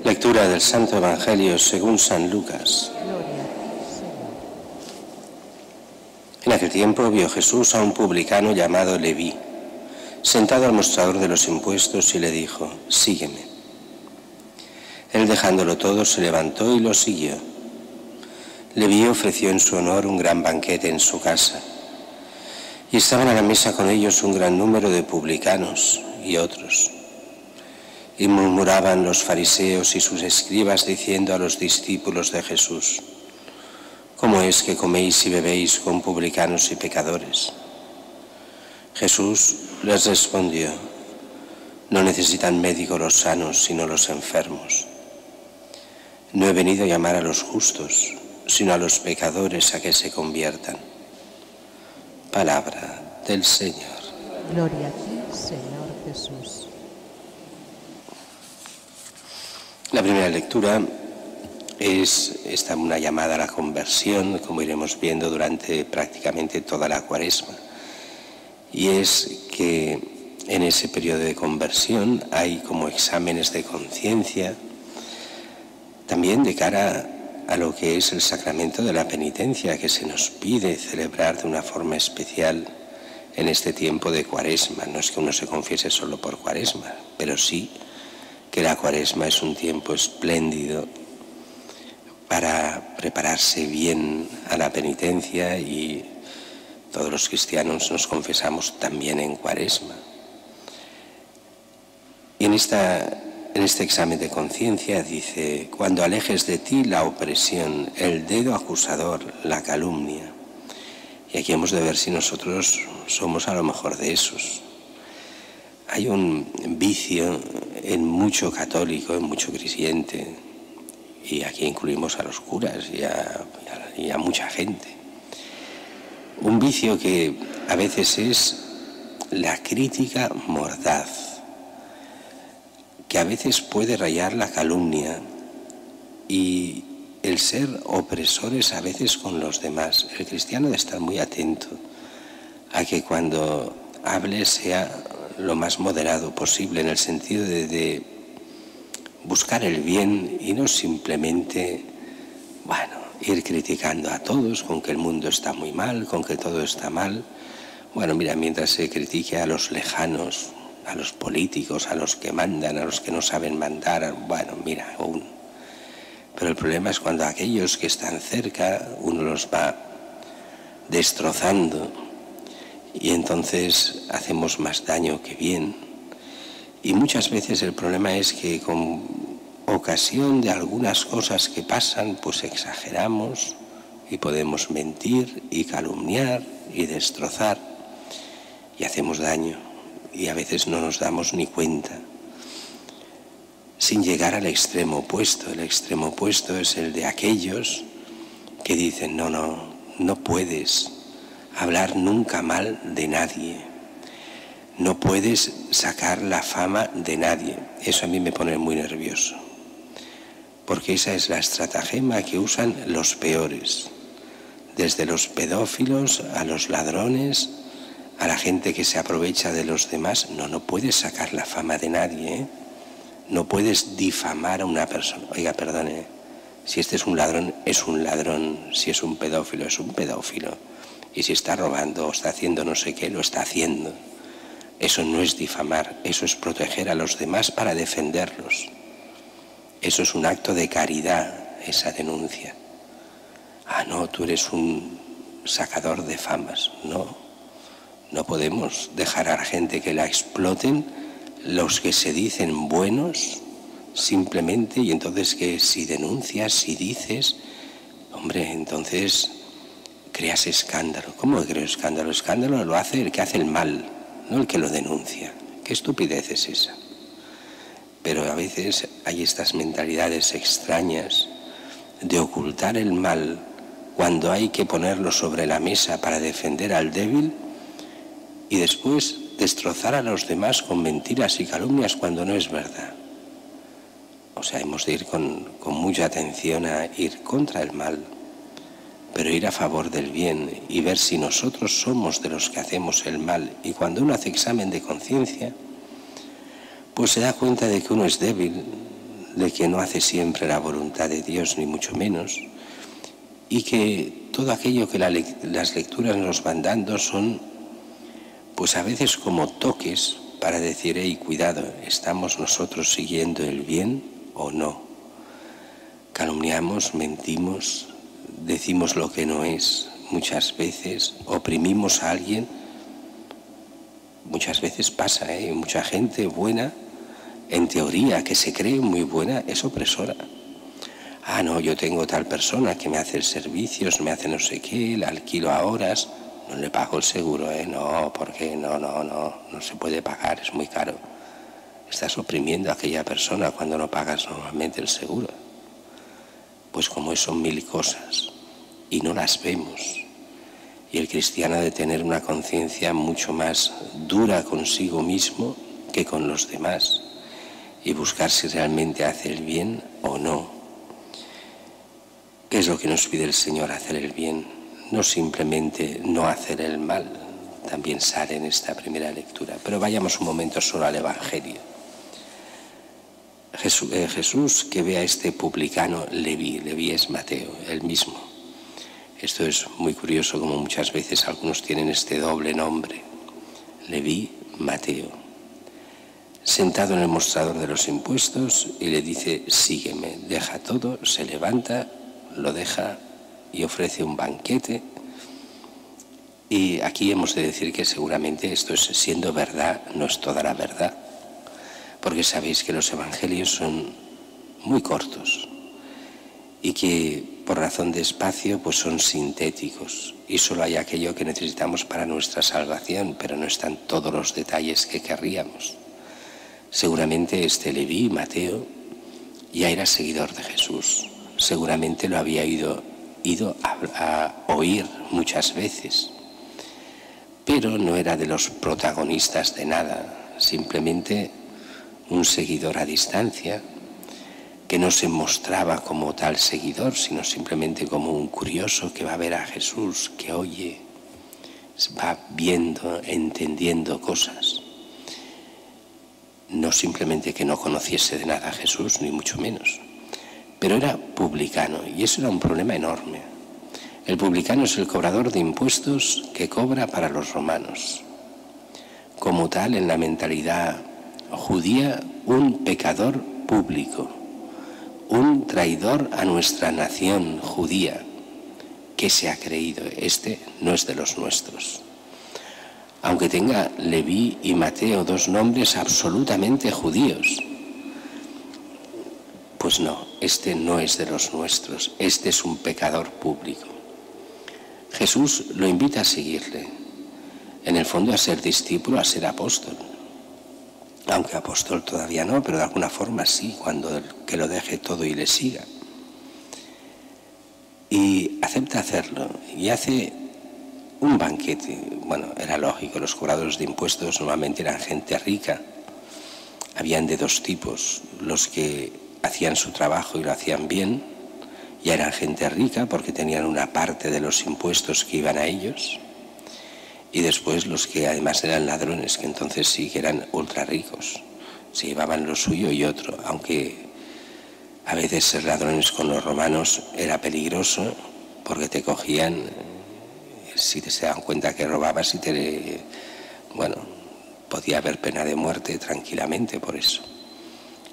Lectura del Santo Evangelio según San Lucas. En aquel tiempo vio Jesús a un publicano llamado Leví, sentado al mostrador de los impuestos, y le dijo: «Sígueme». Él, dejándolo todo, se levantó y lo siguió. Leví ofreció en su honor un gran banquete en su casa, y estaban a la mesa con ellos un gran número de publicanos y otros. Y murmuraban los fariseos y sus escribas diciendo a los discípulos de Jesús: «¿Cómo es que coméis y bebéis con publicanos y pecadores?». Jesús les respondió: «No necesitan médico los sanos, sino los enfermos. No he venido a llamar a los justos, sino a los pecadores a que se conviertan». Palabra del Señor. Gloria a ti, Señor Jesús. La primera lectura es una llamada a la conversión, como iremos viendo durante prácticamente toda la Cuaresma. Y es que en ese periodo de conversión hay como exámenes de conciencia, también de cara a lo que es el sacramento de la penitencia, que se nos pide celebrar de una forma especial en este tiempo de Cuaresma. No es que uno se confiese solo por Cuaresma, pero sí que la Cuaresma es un tiempo espléndido para prepararse bien a la penitencia, y todos los cristianos nos confesamos también en Cuaresma. Y en este examen de conciencia dice: «Cuando alejes de ti la opresión, el dedo acusador, la calumnia». Y aquí hemos de ver si nosotros somos a lo mejor de esos. Hay un vicio en mucho católico, en mucho creyente, y aquí incluimos a los curas y a mucha gente. Un vicio que a veces es la crítica mordaz, que a veces puede rayar la calumnia, y el ser opresores a veces con los demás. El cristiano debe estar muy atento a que cuando hable sea lo más moderado posible, en el sentido de buscar el bien y no simplemente, ir criticando a todos con que el mundo está muy mal, con que todo está mal. Mientras se critique a los lejanos, a los políticos, a los que mandan, a los que no saben mandar, Pero el problema es cuando aquellos que están cerca uno los va destrozando, y entonces hacemos más daño que bien. Y muchas veces el problema es que con ocasión de algunas cosas que pasan, pues exageramos y podemos mentir y calumniar y destrozar, y hacemos daño, y a veces no nos damos ni cuenta, sin llegar al extremo opuesto. El extremo opuesto es el de aquellos que dicen: no puedes hablar nunca mal de nadie, no puedes sacar la fama de nadie. Eso a mí me pone muy nervioso, porque esa es la estratagema que usan los peores, desde los pedófilos a los ladrones, a la gente que se aprovecha de los demás. No puedes sacar la fama de nadie, ¿eh? No puedes difamar a una persona. Oiga, perdone, si este es un ladrón, es un ladrón. Si es un pedófilo, es un pedófilo. Y si está robando o está haciendo no sé qué, lo está haciendo. Eso no es difamar, eso es proteger a los demás para defenderlos. Eso es un acto de caridad, esa denuncia. No, tú eres un sacador de famas. No podemos dejar a la gente que la exploten, los que se dicen buenos, simplemente, y entonces que si denuncias, si dices, entonces creas escándalo. ¿Cómo creo escándalo? Escándalo lo hace el que hace el mal, no el que lo denuncia. ¿Qué estupidez es esa? Pero a veces hay estas mentalidades extrañas de ocultar el mal cuando hay que ponerlo sobre la mesa para defender al débil, y después destrozar a los demás con mentiras y calumnias cuando no es verdad. Hemos de ir con mucha atención a ir contra el mal, pero ir a favor del bien, y ver si nosotros somos de los que hacemos el mal. Y cuando uno hace examen de conciencia, pues se da cuenta de que uno es débil, de que no hace siempre la voluntad de Dios, ni mucho menos, y que todo aquello que las lecturas nos van dando son, pues a veces como toques para decir, hey, cuidado, ¿estamos nosotros siguiendo el bien o no? Calumniamos, mentimos, decimos lo que no es muchas veces, oprimimos a alguien. Muchas veces pasa, mucha gente buena, en teoría, que se cree muy buena, es opresora. Ah, no, yo tengo tal persona que me hace servicios, me hace no sé qué, la alquilo a horas, no le pago el seguro, no, porque no se puede pagar, es muy caro. Estás oprimiendo a aquella persona cuando no pagas normalmente el seguro. Pues como son mil cosas y no las vemos. Y el cristiano ha de tener una conciencia mucho más dura consigo mismo que con los demás y buscar si realmente hace el bien o no. ¿Qué es lo que nos pide el Señor? Hacer el bien, no simplemente no hacer el mal. También sale en esta primera lectura. Pero vayamos un momento solo al Evangelio. Jesús que ve a este publicano Leví es Mateo, el mismo. Esto es muy curioso, como muchas veces algunos tienen este doble nombre, Leví, Mateo. Sentado en el mostrador de los impuestos y le dice, sígueme, deja todo, se levanta, lo deja y ofrece un banquete. Y aquí hemos de decir que seguramente esto es, siendo verdad, no es toda la verdad, porque sabéis que los evangelios son muy cortos y que por razón de espacio pues son sintéticos y solo hay aquello que necesitamos para nuestra salvación, pero no están todos los detalles que querríamos. Seguramente este Leví, Mateo, ya era seguidor de Jesús, seguramente lo había ido a oír muchas veces, pero no era de los protagonistas de nada, simplemente un seguidor a distancia, que no se mostraba como tal seguidor, sino simplemente como un curioso que va a ver a Jesús, que oye, va viendo, entendiendo cosas. No simplemente que no conociese de nada a Jesús, ni mucho menos, pero era publicano, y eso era un problema enorme. El publicano es el cobrador de impuestos que cobra para los romanos. Como tal, en la mentalidad judía, un pecador público, un traidor a nuestra nación judía, que se ha creído, este no es de los nuestros. Aunque tenga Leví y Mateo dos nombres absolutamente judíos, pues no, este no es de los nuestros, este es un pecador público. Jesús lo invita a seguirle, en el fondo a ser discípulo, a ser apóstol. Aunque apóstol todavía no, pero de alguna forma sí, cuando que lo deje todo y le siga. Y acepta hacerlo, y hace un banquete. Bueno, era lógico, los cobradores de impuestos normalmente eran gente rica. Habían de dos tipos, los que hacían su trabajo y lo hacían bien, ya eran gente rica porque tenían una parte de los impuestos que iban a ellos, y después los que además eran ladrones, que entonces sí que eran ultra ricos, se llevaban lo suyo y otro, aunque a veces ser ladrones con los romanos era peligroso porque te cogían, si te se dan cuenta que robabas y podía haber pena de muerte tranquilamente por eso.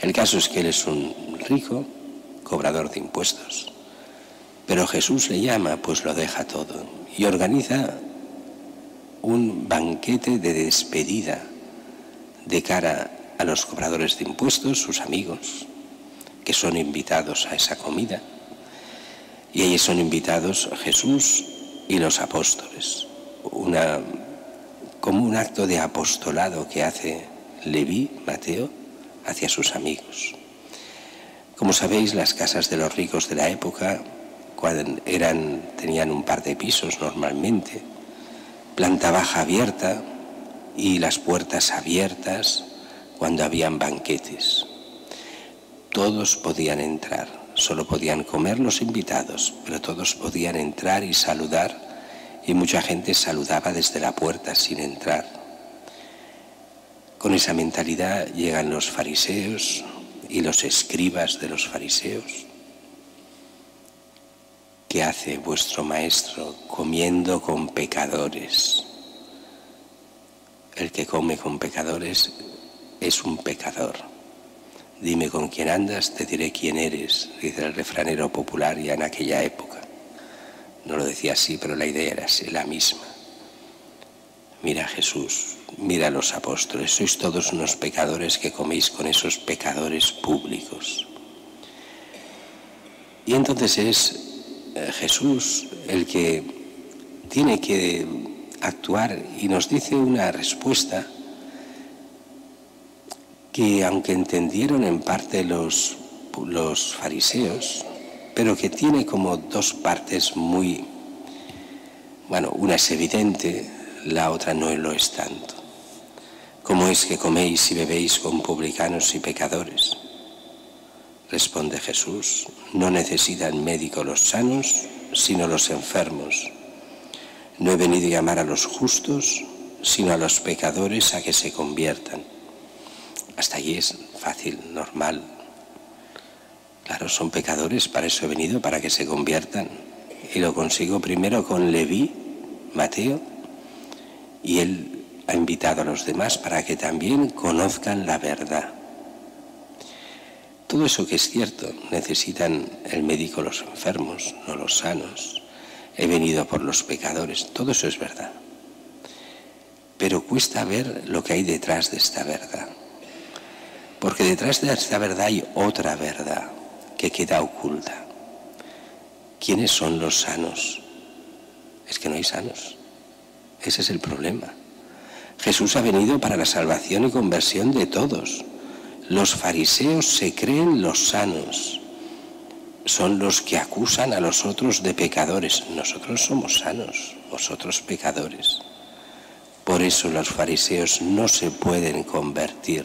El caso es que él es un rico cobrador de impuestos, pero Jesús le llama, pues lo deja todo y organiza un banquete de despedida de cara a los cobradores de impuestos, sus amigos, que son invitados a esa comida, y ahí son invitados Jesús y los apóstoles, como un acto de apostolado que hace Leví, Mateo, hacia sus amigos. Como sabéis, las casas de los ricos de la época tenían un par de pisos normalmente, planta baja abierta y las puertas abiertas cuando habían banquetes. Todos podían entrar, solo podían comer los invitados, pero todos podían entrar y saludar, y mucha gente saludaba desde la puerta sin entrar. Con esa mentalidad llegan los fariseos y los escribas de los fariseos? ¿Qué hace vuestro maestro comiendo con pecadores? El que come con pecadores es un pecador. Dime con quién andas, te diré quién eres, dice el refranero popular ya en aquella época. No lo decía así, pero la idea era así, la misma. Mira a Jesús, mira a los apóstoles, sois todos unos pecadores que coméis con esos pecadores públicos. Y entonces es Jesús el que tiene que actuar y nos dice una respuesta que, aunque entendieron en parte los fariseos, pero que tiene como dos partes muy, una es evidente, la otra no lo es tanto. ¿Cómo es que coméis y bebéis con publicanos y pecadores? Responde Jesús, no necesitan médico los sanos, sino los enfermos. No he venido a llamar a los justos, sino a los pecadores a que se conviertan. Hasta allí es fácil, normal. Claro, son pecadores, para eso he venido, para que se conviertan. Y lo consigo primero con Leví, Mateo, y él ha invitado a los demás para que también conozcan la verdad. Todo eso que es cierto, necesitan el médico los enfermos, no los sanos. He venido por los pecadores, todo eso es verdad. Pero cuesta ver lo que hay detrás de esta verdad. Porque detrás de esta verdad hay otra verdad que queda oculta. ¿Quiénes son los sanos? Es que no hay sanos. Ese es el problema. Jesús ha venido para la salvación y conversión de todos. Los fariseos se creen los sanos. Son los que acusan a los otros de pecadores. Nosotros somos sanos, vosotros pecadores. Por eso los fariseos no se pueden convertir,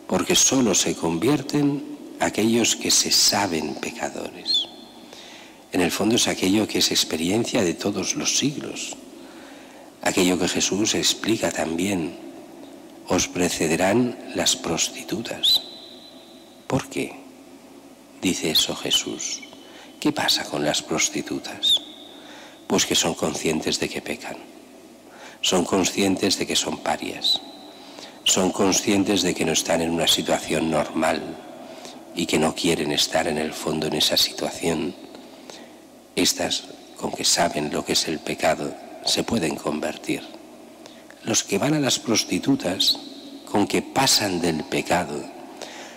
porque solo se convierten aquellos que se saben pecadores. En el fondo es aquello que es experiencia de todos los siglos. Aquello que Jesús explica también. Os precederán las prostitutas. ¿Por qué? Dice eso Jesús. ¿Qué pasa con las prostitutas? Pues que son conscientes de que pecan. Son conscientes de que son parias. Son conscientes de que no están en una situación normal y que no quieren estar en el fondo en esa situación. Estas, con que saben lo que es el pecado, se pueden convertir. Los que van a las prostitutas, con que pasan del pecado,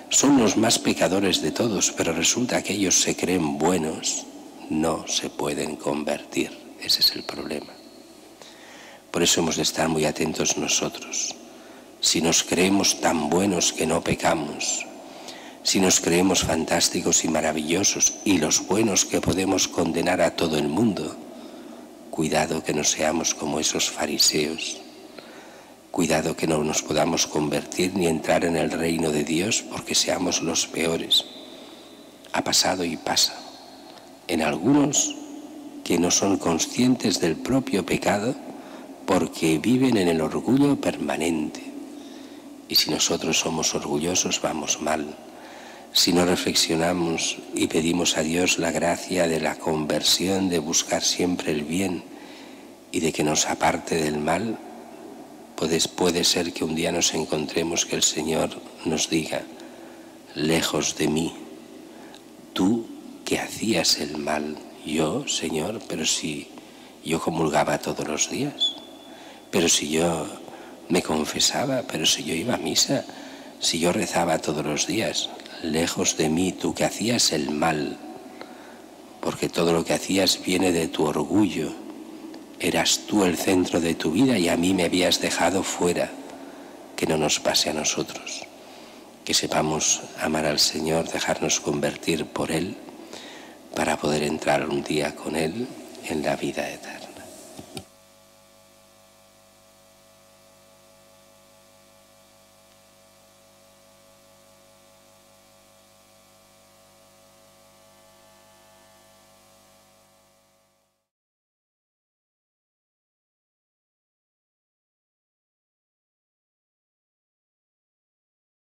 son los más pecadores de todos, pero resulta que ellos se creen buenos, no se pueden convertir. Ese es el problema. Por eso hemos de estar muy atentos nosotros. Si nos creemos tan buenos que no pecamos, si nos creemos fantásticos y maravillosos y los buenos que podemos condenar a todo el mundo, cuidado que no seamos como esos fariseos. Cuidado que no nos podamos convertir ni entrar en el reino de Dios porque seamos los peores. Ha pasado y pasa. En algunos que no son conscientes del propio pecado porque viven en el orgullo permanente. Y si nosotros somos orgullosos vamos mal. Si no reflexionamos y pedimos a Dios la gracia de la conversión, de buscar siempre el bien y de que nos aparte del mal, puede ser que un día nos encontremos que el Señor nos diga, lejos de mí, tú que hacías el mal, yo, Señor, pero si yo comulgaba todos los días, pero si yo me confesaba, pero si yo iba a misa, si yo rezaba todos los días, lejos de mí, tú que hacías el mal, porque todo lo que hacías viene de tu orgullo. Eras tú el centro de tu vida y a mí me habías dejado fuera. Que no nos pase a nosotros. Que sepamos amar al Señor, dejarnos convertir por Él, para poder entrar un día con Él en la vida eterna.